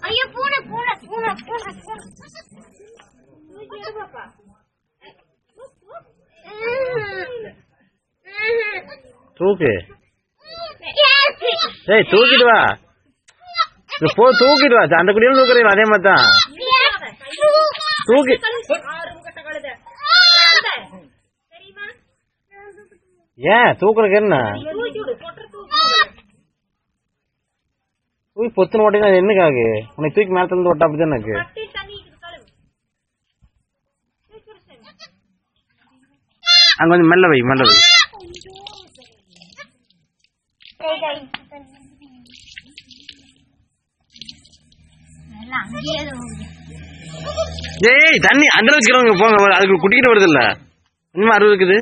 ஐயோ பூனை பூனை பூனை பூனை தூக்கு ஏய் தூக்கிட்டு வா போ தூக்கிட்டு வா அந்த குடியும் தூக்குறீங்க அதே மாதிரி தான் தூக்கி ஏன் தூக்குறதுக்கு என்ன தூக்கி பொத்துன்னு ஓட்டினா என்னக்காகு உனக்கு தூக்கி மேல தந்து ஓட்டா அப்படிதான் எனக்கு அங்க வந்து மெல்ல வை மெல்ல வை ஏய் தண்ணி அந்த வச்சுக்கிறவங்க போங்க அதுக்கு குட்டிக்கிட்டு வருது இல்ல இன்னும் 60 இருக்குது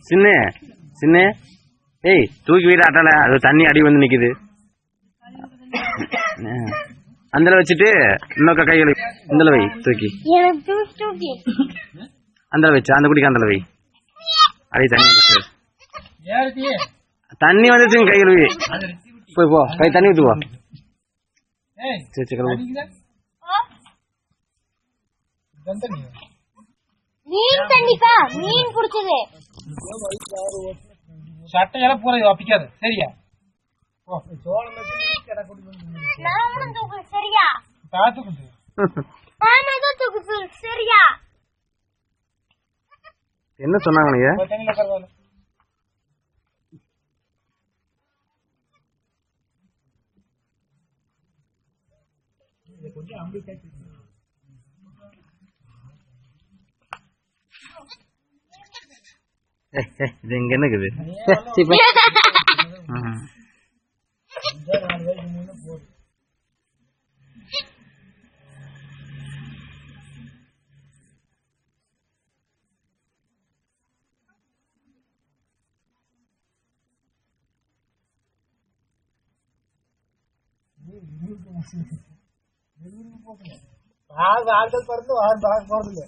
சின்ன சின்ன ஏய் தூக்கி வீடு ஆட்டால அது தண்ணி அடி வந்து நிக்குது அந்த வச்சுட்டு இன்னொக்க கைகளை இந்த வை தூக்கி அந்த வச்சு அந்த குடிக்கு அந்த வை அடி தண்ணி தண்ணி வந்துச்சு கைகள் வை போய் போ கை தண்ணி ஊத்து போ மீன் தண்ணிக்கா மீன் குடிச்சது சட்டையெல்லாம் பூரா வைக்காது சரியா சரியா சரியா என்ன சொன்னாங்க இது இங்க என்ன இருக்குது ஆள்கள் பறந்து போறது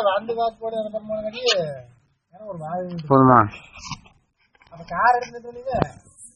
வந்து பார்த்து போட ஒரு மாதிரி போதுமா அந்த கார் எடுத்துட்டு